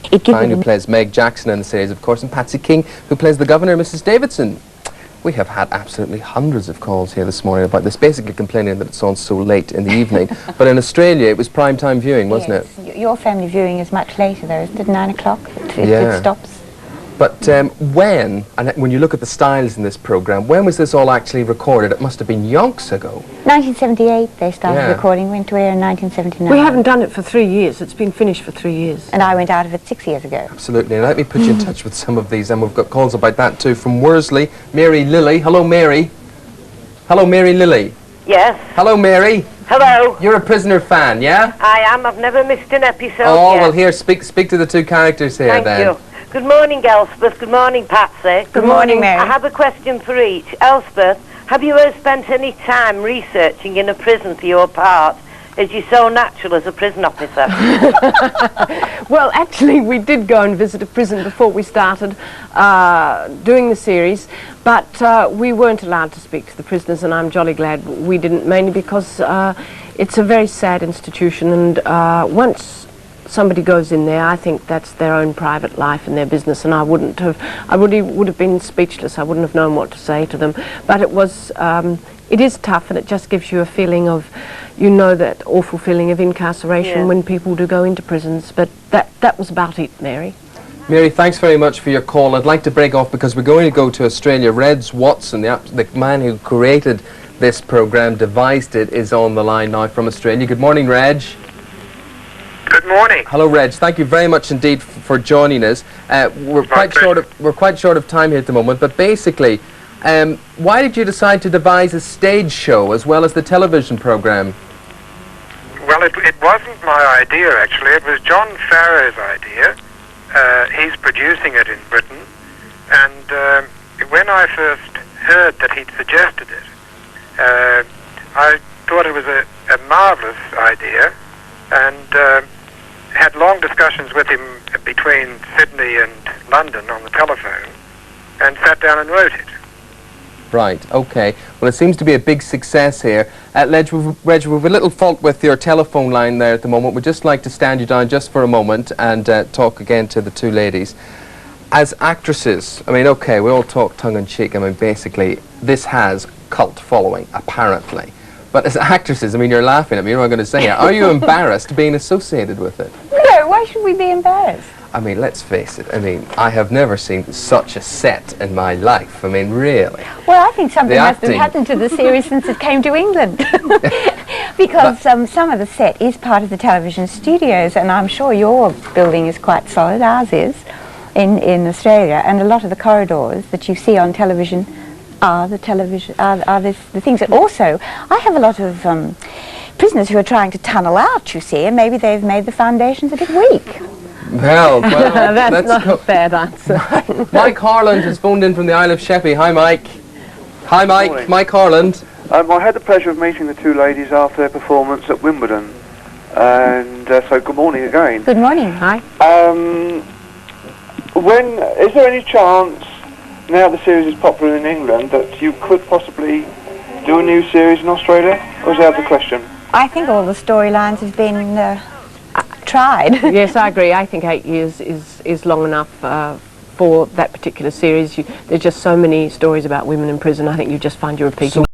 Ballantyne, who plays Meg Jackson in the series, of course, and Patsy King, who plays the Governor, Mrs. Davidson. We have had absolutely hundreds of calls here this morning about this, basically complaining that it's on so late in the evening. But in Australia, it was prime time viewing, wasn't it? Your family viewing is much later, though, isn't it? 9 o'clock? It stops. But when you look at the styles in this programme, when was this all actually recorded? It must have been yonks ago. 1978 they started recording, went to air in 1979. We haven't done it for 3 years. It's been finished for 3 years. And I went out of it 6 years ago. Absolutely. And let me put you in touch with some of these, and we've got calls about that too. From Worsley, Mary Lilly. Hello, Mary. Hello, Mary Lilly. Yes. Hello, Mary. Hello. You're a Prisoner fan, yeah? I am. I've never missed an episode Oh, yet. well, here, speak to the two characters here, Thank then. you. Good morning, Elspeth. Good morning, Patsy. Good morning, Mary. I have a question for each. Elspeth, have you ever spent any time researching in a prison for your part? Is you so natural as a prison officer? Well, actually, we did go and visit a prison before we started doing the series, but we weren't allowed to speak to the prisoners, and I'm jolly glad we didn't, mainly because it's a very sad institution, and once somebody goes in there, I think that's their own private life and their business, and I would have been speechless. I wouldn't have known what to say to them. But it is tough, and it just gives you a feeling of, that awful feeling of incarceration when people do go into prisons. But that was about it, Mary. Mary, thanks very much for your call. I'd like to break off because we're going to go to Australia. Reg Watson, the man who created this programme, devised it, is on the line now from Australia. Good morning, Reg. Good morning. Hello, Reg. Thank you very much indeed for joining us. We're quite short of time here at the moment, but basically, why did you decide to devise a stage show as well as the television programme? Well, it wasn't my idea, actually. It was John Farrow's idea. He's producing it in Britain, and when I first heard that he'd suggested it, I thought it was a marvellous idea, and had long discussions with him between Sydney and London on the telephone, and sat down and wrote it. Right, okay. Well, it seems to be a big success here. Reg, we've a little fault with your telephone line there at the moment. We'd just like to stand you down just for a moment and talk again to the two ladies. As actresses, I mean, okay, we all talk tongue-in-cheek. I mean, basically, this has cult following, apparently. But as actresses, I mean, you're laughing at me, what am I going to say here? Are you embarrassed being associated with it? No, why should we be embarrassed? I mean, let's face it, I mean, I have never seen such a set in my life. I mean, really. Well, I think something must have happened to the series since it came to England. Because some of the set is part of the television studios, and I'm sure your building is quite solid, ours is, in Australia, and a lot of the corridors that you see on television are the things that also, I have a lot of prisoners who are trying to tunnel out, you see, and maybe they've made the foundations a bit weak. Well, that's not a bad answer. Mike Harland has phoned in from the Isle of Sheppey. Hi, Mike. Hi, Mike. Morning. Mike Harland. I had the pleasure of meeting the two ladies after their performance at Wimbledon, and so good morning again. Good morning. Hi. Is there any chance, now the series is popular in England, that you could possibly do a new series in Australia, or is that the question? I think all the storylines have been tried. Yes, I agree. I think 8 years is long enough for that particular series. There's just so many stories about women in prison. I think you just find you're repeating.